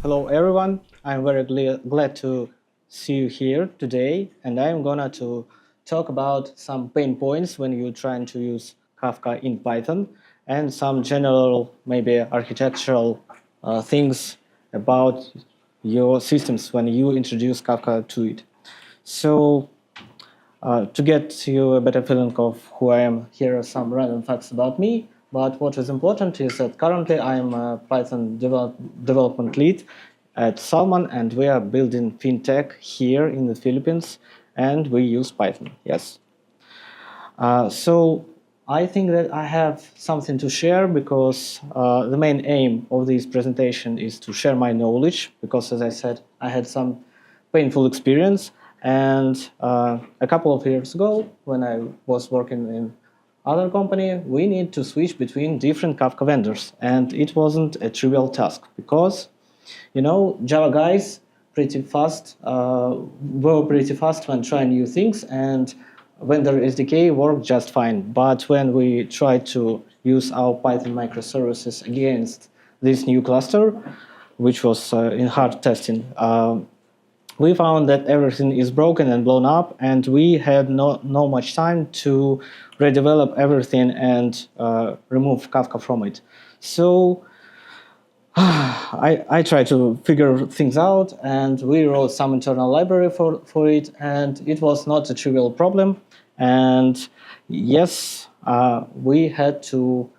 Hello everyone, I'm very glad to see you here today, and I'm gonna to talk about some pain points when you're trying to use Kafka in Python and some general, maybe architectural things about your systems when you introduce Kafka to it. So to get you a better feeling of who I am, here are some random facts about me. But what is important is that currently I'm a Python development lead at Salman, and we are building fintech here in the Philippines, and we use Python. Yes. So I think that I have something to share because the main aim of this presentation is to share my knowledge because, as I said, I had some painful experience. And a couple of years ago, when I was working in other company, we need to switch between different Kafka vendors. And it wasn't a trivial task because, Java guys were pretty fast when trying new things, and vendor SDK worked just fine. But when we tried to use our Python microservices against this new cluster, which was in hard testing, we found that everything is broken and blown up, and we had no much time to redevelop everything and remove Kafka from it. So I tried to figure things out, and we wrote some internal library for it, and it was not a trivial problem. And yes, we had to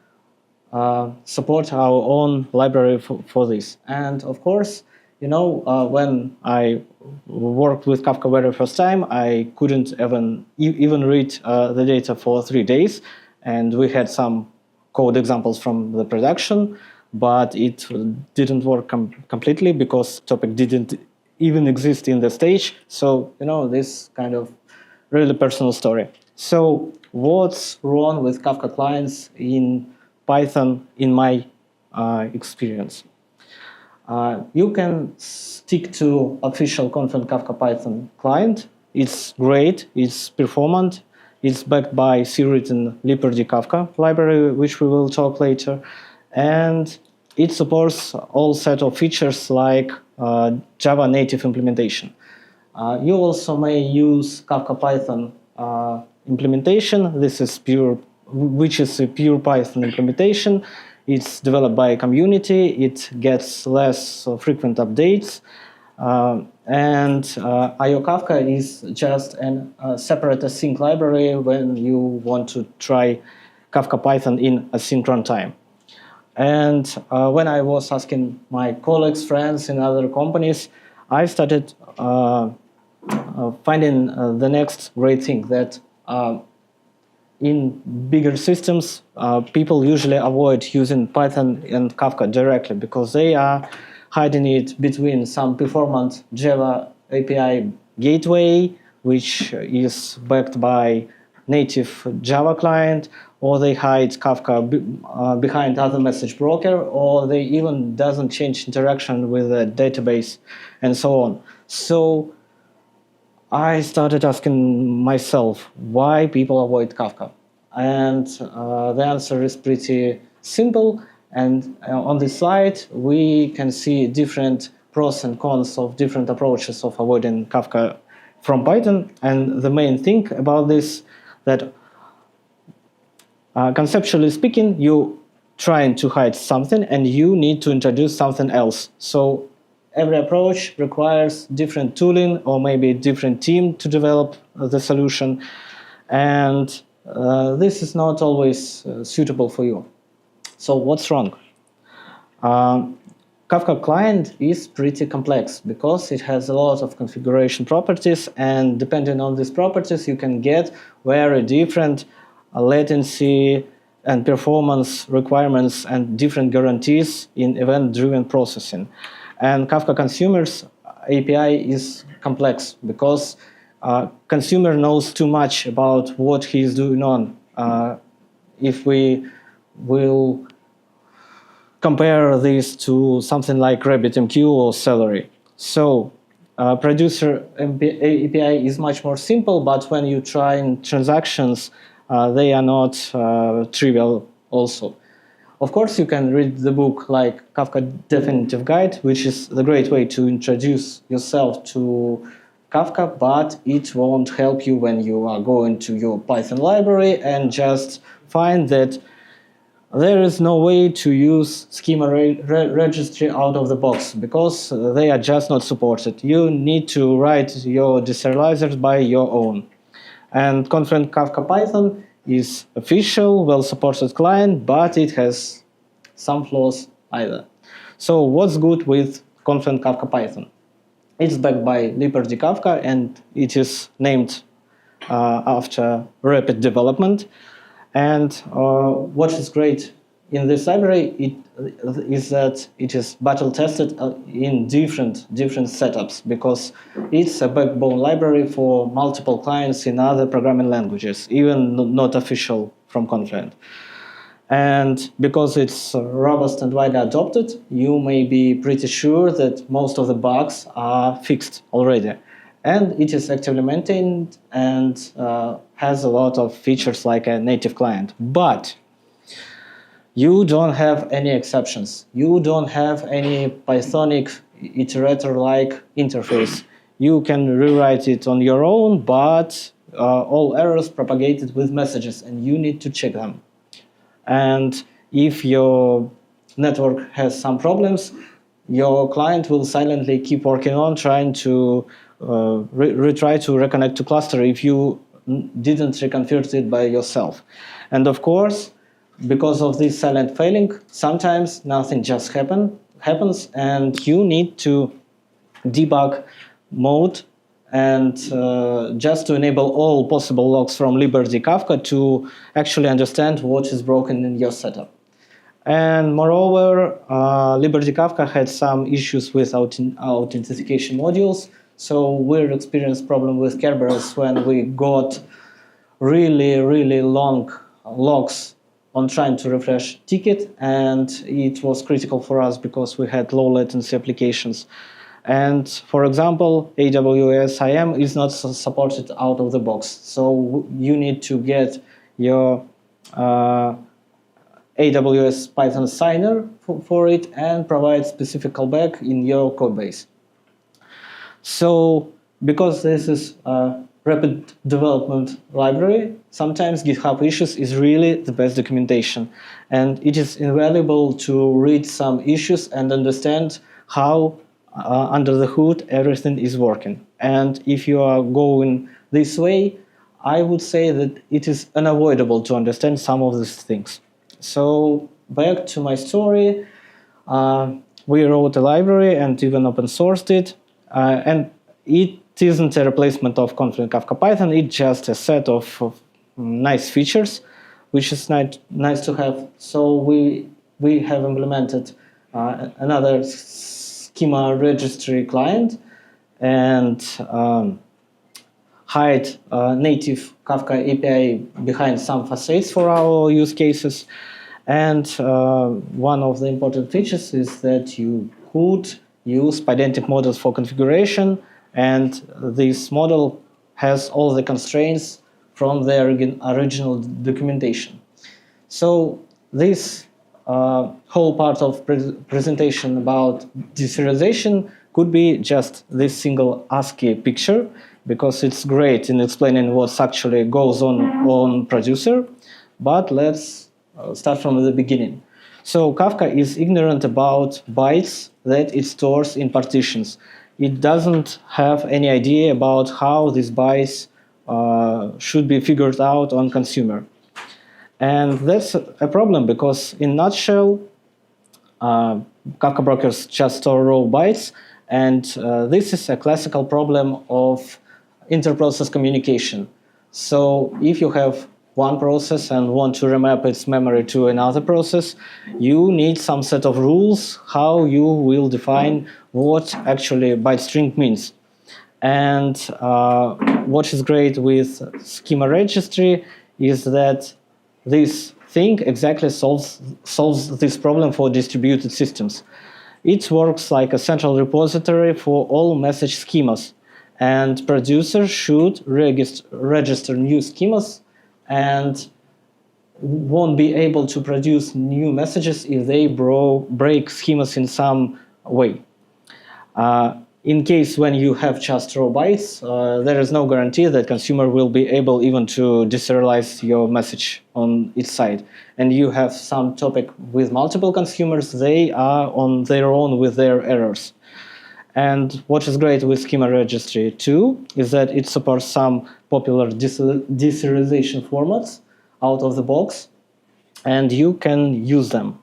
support our own library for this. And of course, when I worked with Kafka very first time, I couldn't even read the data for 3 days, and we had some code examples from the production, but it didn't work completely because topic didn't even exist in the stage. So, this kind of really personal story. So, what's wrong with Kafka clients in Python in my experience? You can stick to official Confluent Kafka Python client. It's great, it's performant, it's backed by C-written Librd Kafka library, which we will talk later. And it supports all set of features like Java native implementation. You also may use Kafka Python implementation. Which is a pure Python implementation. It's developed by a community, it gets less frequent updates, and IO Kafka is just a separate async library when you want to try Kafka Python in async runtime. And when I was asking my colleagues, friends in other companies, I started finding the next great thing that in bigger systems, people usually avoid using Python and Kafka directly because they are hiding it between some performant Java API gateway, which is backed by native Java client, or they hide Kafka behind other message broker, or they even doesn't change interaction with the database, and so on. So I started asking myself why people avoid Kafka. And the answer is pretty simple. And on this slide, we can see different pros and cons of different approaches of avoiding Kafka from Python. And the main thing about this, that conceptually speaking, you trying to hide something and you need to introduce something else. So every approach requires different tooling or maybe different team to develop the solution. And this is not always suitable for you. So what's wrong? Kafka client is pretty complex because it has a lot of configuration properties, and depending on these properties, you can get very different latency and performance requirements and different guarantees in event-driven processing. And Kafka Consumers API is complex because consumer knows too much about what he is doing on. If we will compare this to something like RabbitMQ or Celery. So producer API is much more simple, but when you try in transactions, they are not trivial also. Of course, you can read the book like Kafka Definitive Guide, which is the great way to introduce yourself to Kafka, but it won't help you when you are going to your Python library and just find that there is no way to use schema registry out of the box because they are just not supported. You need to write your deserializers by your own. And Confluent Kafka Python is official, well-supported client, but it has some flaws either. So what's good with Confluent Kafka Python? It's backed by Liberty Kafka, and it is named after rapid development. And what is great in this library is that it is battle tested in different setups because it's a backbone library for multiple clients in other programming languages, even not official from Confluent. And because it's robust and widely adopted, you may be pretty sure that most of the bugs are fixed already. And it is actively maintained and has a lot of features like a native client. But you don't have any exceptions. You don't have any Pythonic iterator-like interface. You can rewrite it on your own, but all errors propagated with messages, and you need to check them. And if your network has some problems, your client will silently keep working on trying to retry to reconnect to cluster if you didn't reconfigure it by yourself. And of course, because of this silent failing, sometimes nothing just happens, and you need to debug mode and just to enable all possible logs from Liberty Kafka to actually understand what is broken in your setup. And moreover, Liberty Kafka had some issues with authentication modules. So we experienced problem with Kerberos when we got really long logs on trying to refresh ticket, and it was critical for us because we had low latency applications. And for example, AWS IAM is not supported out of the box. So you need to get your AWS Python signer for it and provide specific callback in your code base. So because this is a rapid development library, sometimes GitHub issues is really the best documentation. And it is invaluable to read some issues and understand how under the hood everything is working. And if you are going this way, I would say that it is unavoidable to understand some of these things. So back to my story, we wrote a library and even open sourced it. And it isn't a replacement of Confluent Kafka Python, it's just a set of nice features, which is nice to have. So we have implemented another schema registry client and hide native Kafka API behind some facades for our use cases. And one of the important features is that you could use Pydantic models for configuration, and this model has all the constraints from the original documentation. So this whole part of presentation about deserialization could be just this single ASCII picture, because it's great in explaining what actually goes on producer. But let's start from the beginning. So Kafka is ignorant about bytes that it stores in partitions. It doesn't have any idea about how these bytes should be figured out on consumer. And that's a problem because in a nutshell, Kafka brokers just store raw bytes, and this is a classical problem of inter-process communication. So if you have one process and want to remap its memory to another process, you need some set of rules how you will define what actually byte string means. And what is great with schema registry is that this thing exactly solves this problem for distributed systems. It works like a central repository for all message schemas, and producers should register new schemas, and won't be able to produce new messages if they break schemas in some way. In case when you have just raw bytes, there is no guarantee that consumer will be able even to deserialize your message on its side. And you have some topic with multiple consumers, they are on their own with their errors. And what is great with schema registry too is that it supports some popular deserialization formats out of the box, and you can use them.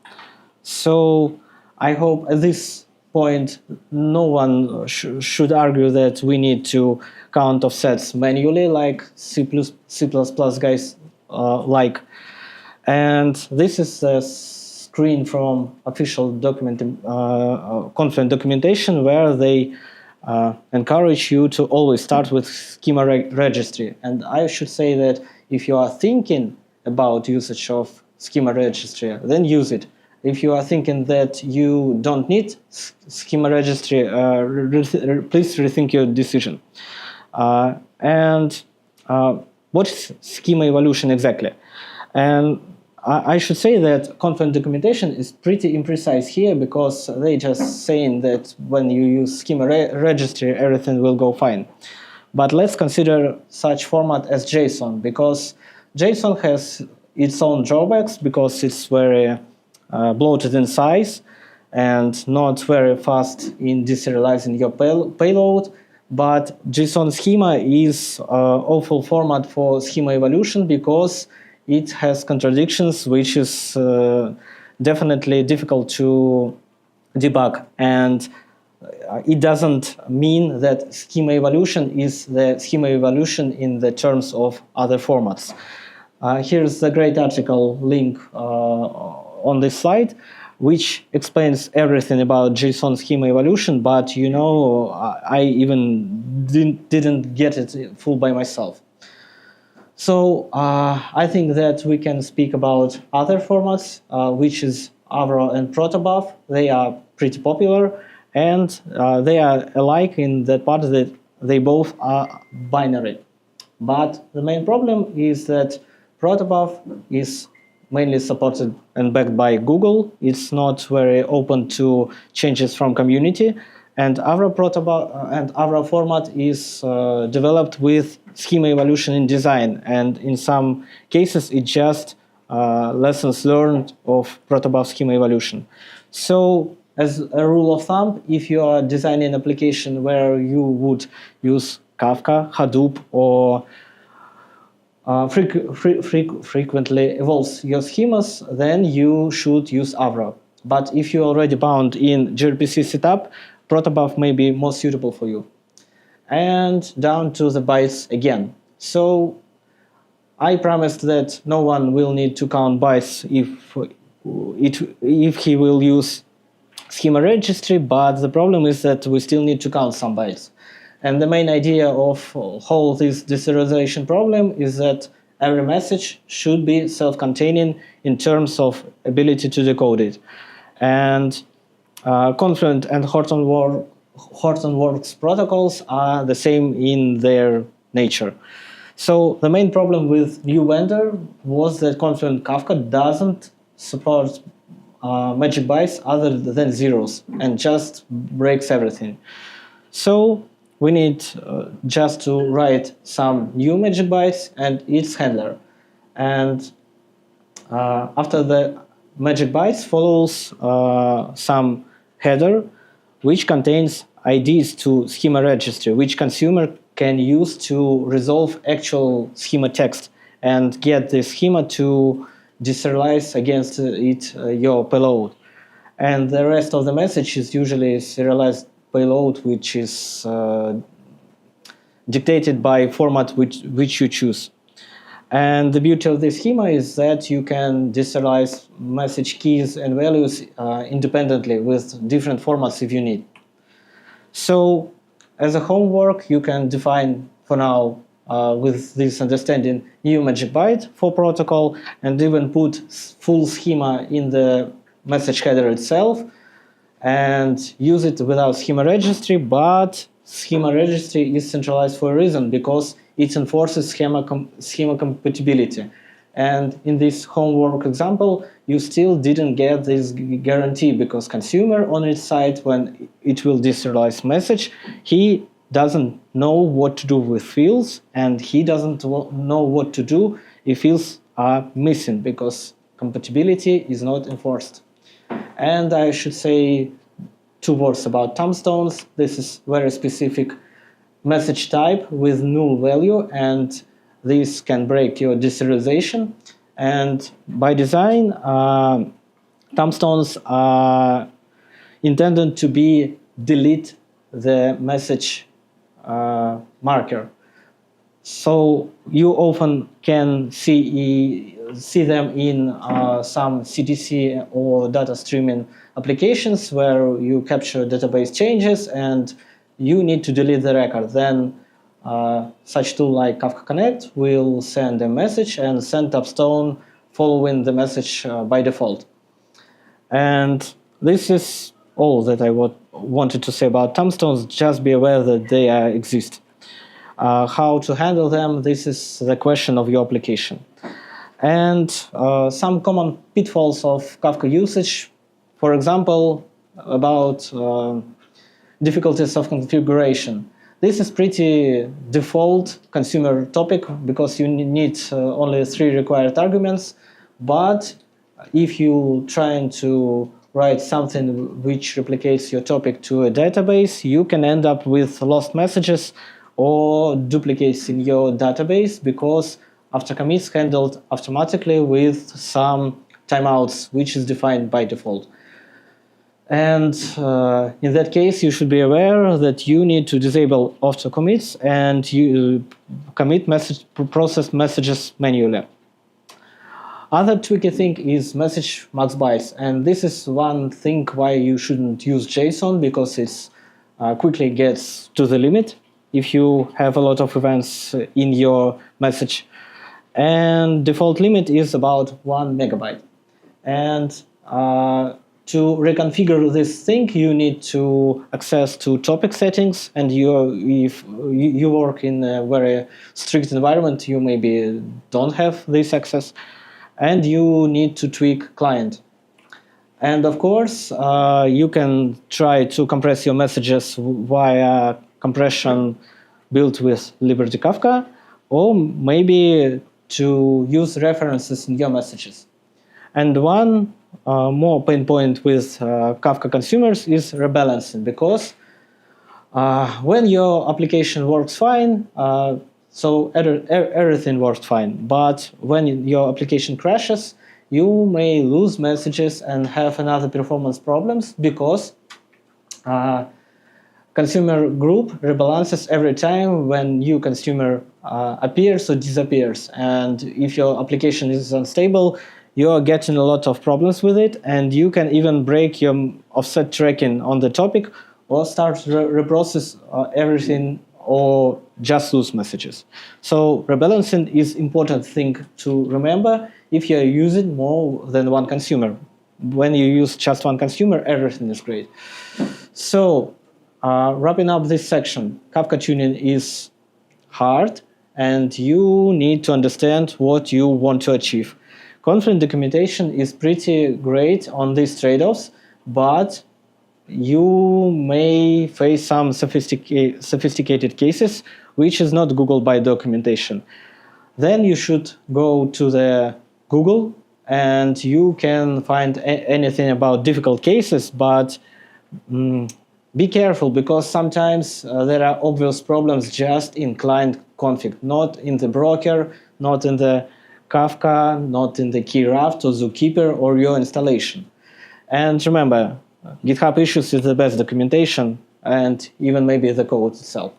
So I hope at this point no one should argue that we need to count offsets manually like C++ guys like. And this is a screen from official Confluent documentation where they encourage you to always start with schema registry. And I should say that if you are thinking about usage of schema registry, then use it. If you are thinking that you don't need schema registry, please rethink your decision. What is schema evolution exactly? And I should say that Confluent documentation is pretty imprecise here because they just saying that when you use schema registry, everything will go fine. But let's consider such format as JSON, because JSON has its own drawbacks because it's very bloated in size and not very fast in deserializing your payload. But JSON schema is an awful format for schema evolution because it has contradictions, which is definitely difficult to debug. And it doesn't mean that schema evolution is the schema evolution in the terms of other formats. Here's the great article link on this slide, which explains everything about JSON schema evolution, but you know, I even didn't get it full by myself. So I think that we can speak about other formats, which is Avro and Protobuf. They are pretty popular, and they are alike in that part that they both are binary. But the main problem is that Protobuf is mainly supported and backed by Google. It's not very open to changes from community. And Avro format is developed with schema evolution in design. And in some cases, it's just lessons learned of Protobuf schema evolution. So as a rule of thumb, if you are designing an application where you would use Kafka, Hadoop, or frequently evolves your schemas, then you should use Avro. But if you're already bound in gRPC setup, Protobuf may be more suitable for you. And down to the bytes again. So I promised that no one will need to count bytes if he will use schema registry, but the problem is that we still need to count some bytes. And the main idea of whole this deserialization problem is that every message should be self-containing in terms of ability to decode it. And Confluent and Hortonworks protocols are the same in their nature. So the main problem with new vendor was that Confluent Kafka doesn't support magic bytes other than zeros and just breaks everything. So we need just to write some new magic bytes and its handler. And after the magic bytes follows some header which contains IDs to schema registry, which consumer can use to resolve actual schema text and get the schema to deserialize against your payload. And the rest of the message is usually serialized payload, which is dictated by format which you choose. And the beauty of this schema is that you can deserialize message keys and values independently with different formats if you need. So as a homework, you can define for now with this understanding new magic byte for protocol and even put full schema in the message header itself and use it without schema registry, but schema registry is centralized for a reason, because it enforces schema compatibility. And in this homework example, you still didn't get this guarantee because consumer on its side, when it will deserialize message, he doesn't know what to do with fields, and he doesn't know what to do if fields are missing because compatibility is not enforced. And I should say 2 words about tombstones. This is very specific message type with null value, and this can break your deserialization. And by design, tombstones are intended to be delete the message marker. So you often can see them in some CDC or data streaming applications where you capture database changes and you need to delete the record. Then such tool like Kafka Connect will send a message and send tombstone following the message by default. And this is all that I wanted to say about tombstones. Just be aware that they exist. How to handle them, this is the question of your application. And some common pitfalls of Kafka usage, for example, about difficulties of configuration. This is pretty default consumer topic because you need only 3 required arguments. But if you trying to write something which replicates your topic to a database, you can end up with lost messages or duplicates in your database because after commits handled automatically with some timeouts, which is defined by default. And in that case, you should be aware that you need to disable auto commits and you commit process messages manually. Other tricky thing is message max bytes, and this is one thing why you shouldn't use JSON because it quickly gets to the limit if you have a lot of events in your message. And default limit is about 1 megabyte. And to reconfigure this thing, you need to access to topic settings, and if you work in a very strict environment, you maybe don't have this access, and you need to tweak client. And of course, you can try to compress your messages via compression built with Liberty Kafka, or maybe to use references in your messages. And one more pain point with Kafka consumers is rebalancing, because when your application works fine, so everything works fine, but when your application crashes, you may lose messages and have another performance problems because consumer group rebalances every time when new consumer appears or disappears. And if your application is unstable, you're getting a lot of problems with it, and you can even break your offset tracking on the topic or start reprocess everything or just lose messages. So rebalancing is important thing to remember if you're using more than one consumer. When you use just one consumer, everything is great. So wrapping up this section, Kafka tuning is hard, and you need to understand what you want to achieve. Confident documentation is pretty great on these trade-offs, but you may face some sophisticated cases which is not Google by documentation. Then you should go to the Google and you can find anything about difficult cases, but be careful, because sometimes there are obvious problems just in client config, not in the broker, not in the Kafka, not in the key raft or Zookeeper or your installation. And remember, GitHub issues is the best documentation, and even maybe the code itself.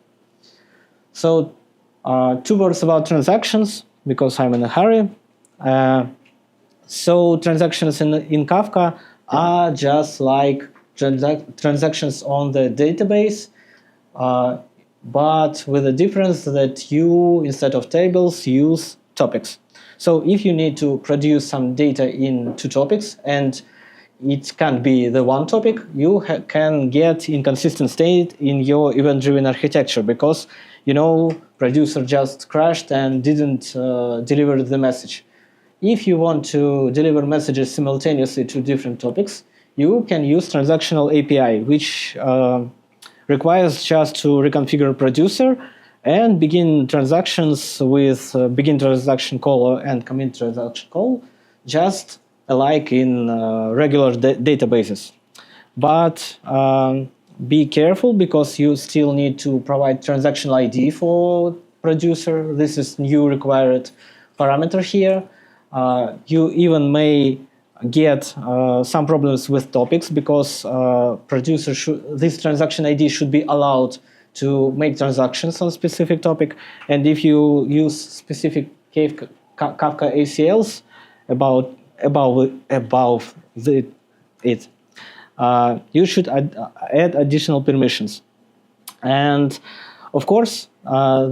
So 2 words about transactions, because I'm in a hurry. So transactions in Kafka are just like transactions on the database, but with the difference that you, instead of tables, use topics. So if you need to produce some data in 2 topics, and it can't be the one topic, you can get inconsistent state in your event-driven architecture, because, you know, producer just crashed and didn't deliver the message. if you want to deliver messages simultaneously to different topics, you can use transactional API, which requires just to reconfigure producer and begin transactions with begin transaction call and commit transaction call, just alike in regular databases. But be careful, because you still need to provide transactional ID for producer. This is new required parameter here. You even may get some problems with topics, because this transaction ID should be allowed to make transactions on specific topic. And if you use specific Kafka ACLs above it, you should add additional permissions. And of course,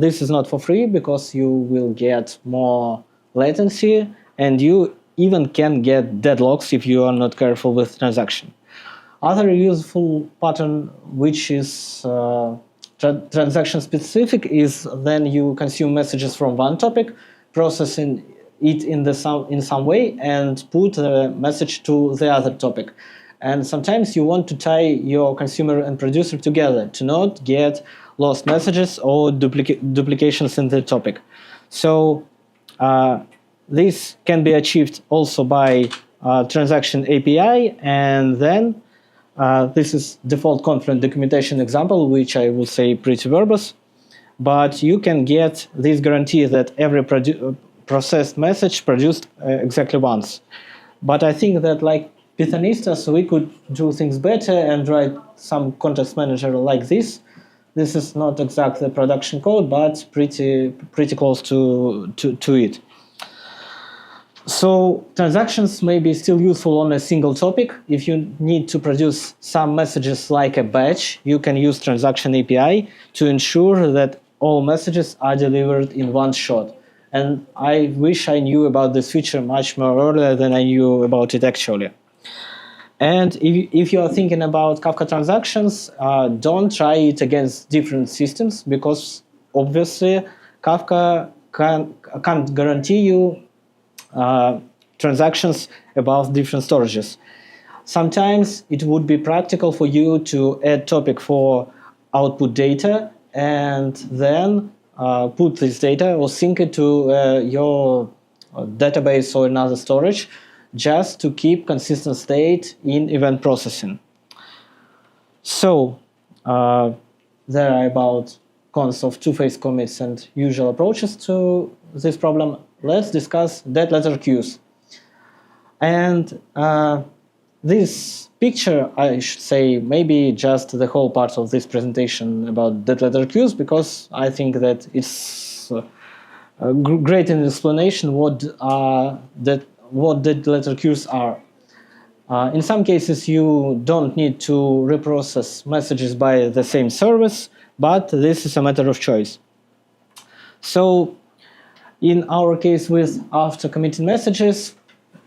this is not for free, because you will get more latency, and you even can get deadlocks if you are not careful with transaction. Other useful pattern, which is transaction specific, is then you consume messages from one topic, processing it in some way, and put the message to the other topic. And sometimes you want to tie your consumer and producer together to not get lost messages or duplications in the topic. So this can be achieved also by transaction API, and then this is default confluent documentation example, which I will say pretty verbose, but you can get this guarantee that every processed message produced exactly once. But I think that, like Pythonistas, we could do things better and write some context manager like this. This is not exactly production code, but pretty close to it. So transactions may be still useful on a single topic. If you need to produce some messages like a batch, you can use transaction API to ensure that all messages are delivered in one shot. And I wish I knew about this feature much more earlier than I knew about it actually. And if you are thinking about Kafka transactions, don't try it against different systems, because obviously Kafka can't guarantee you transactions above different storages. Sometimes it would be practical for you to add topic for output data and then put this data or sync it to your database or another storage, just to keep consistent state in event processing. So there are about cons of two-phase commits and usual approaches to this problem. Let's discuss dead letter queues. And this picture, I should say, maybe just the whole part of this presentation about dead letter queues, because I think that it's great in explanation what dead letter queues are. In some cases, you don't need to reprocess messages by the same service, but this is a matter of choice. So in our case, with after committing messages,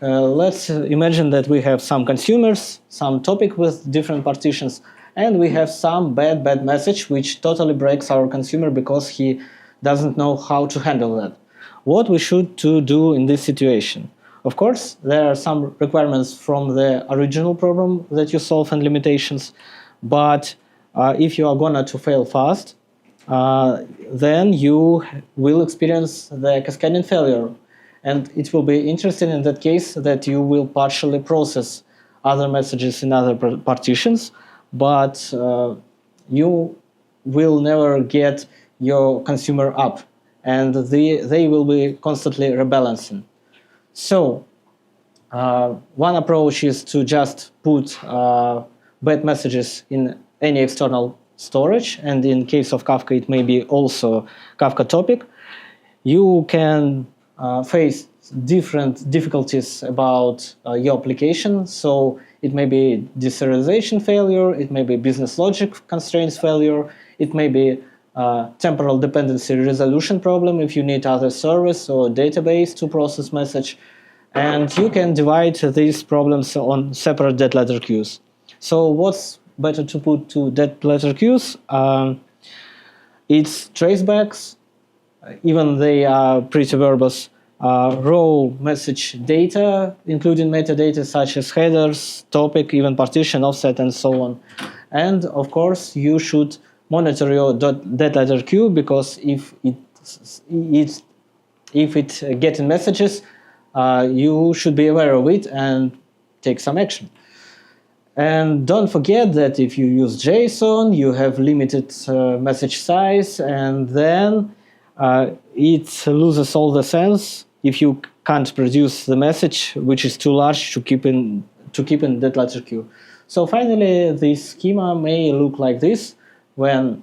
let's imagine that we have some consumers, some topic with different partitions, and we have some bad message which totally breaks our consumer because he doesn't know how to handle that. What we should do in this situation? Of course, there are some requirements from the original problem that you solve and limitations, but if you are going to fail fast, then you will experience the cascading failure. And it will be interesting in that case that you will partially process other messages in other partitions, but you will never get your consumer up, and they will be constantly rebalancing. So one approach is to just put bad messages in any external storage, and in case of Kafka, it may be also Kafka topic. You can face different difficulties about your application. So it may be deserialization failure, it may be business logic constraints failure, it may be temporal dependency resolution problem if you need other service or database to process message. And you can divide these problems on separate dead letter queues. So what's better to put to dead letter queues? It's tracebacks, even they are pretty verbose. raw message data, including metadata such as headers, topic, even partition, offset, and so on. And of course, you should monitor your data letter queue, because if it getting messages, you should be aware of it and take some action. And don't forget that if you use JSON, you have limited message size, and then it loses all the sense if you can't produce the message, which is too large to keep in that letter queue. So finally, this schema may look like this when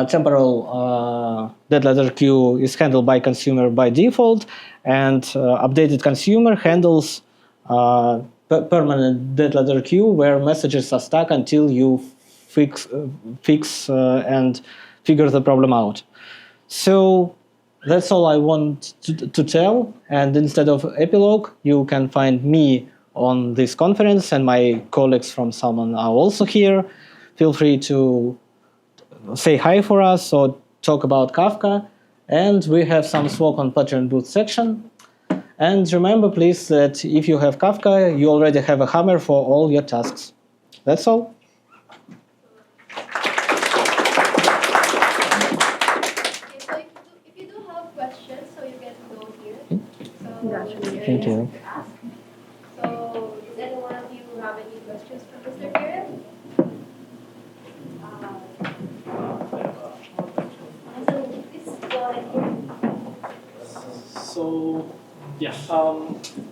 temporal dead letter queue is handled by consumer by default, and updated consumer handles permanent dead letter queue where messages are stuck until you fix and figure the problem out. So that's all I want to tell. And instead of epilogue, you can find me on this conference, and my colleagues from Salmon are also here. Feel free to say hi for us or talk about Kafka. And we have some swag on Pattern Booth section. And remember, please, that if you have Kafka, you already have a hammer for all your tasks. That's all. Okay, so if you do have questions, so you can go here. So Thank you. to ask. So does any one of you have any questions for Mr. Kirill? So please go ahead here. So, yeah,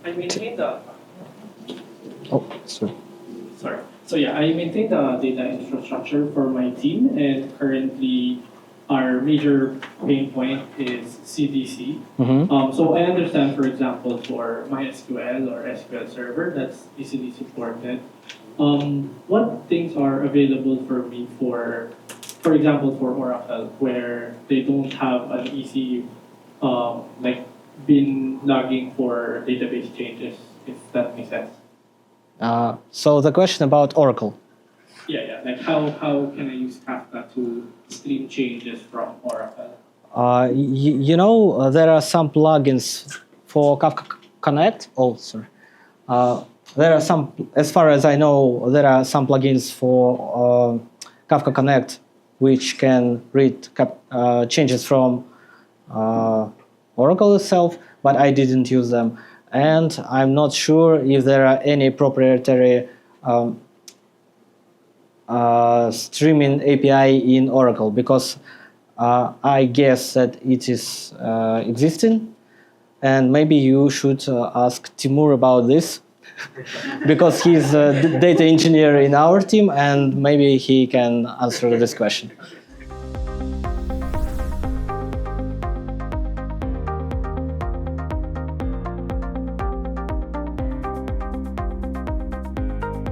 I maintain the. Oh, sorry. Sorry. So yeah, I maintain the data infrastructure for my team, and currently, our major pain point is CDC. So I understand, for example, for MySQL or SQL Server, that's easily supported. What things are available for me for example, for Oracle, where they don't have an easy, like, bin logging for database changes, if that makes sense. So the question about Oracle. Yeah. Like how can I use Kafka to stream changes from Oracle? There are some plugins for Kafka Connect. Oh, sorry. There are some, as far as I know, there are some plugins for Kafka Connect which can read changes from Oracle itself, but I didn't use them. And I'm not sure if there are any proprietary streaming API in Oracle, because I guess that it is existing, and maybe you should ask Timur about this, because he's a data engineer in our team, and maybe he can answer this question.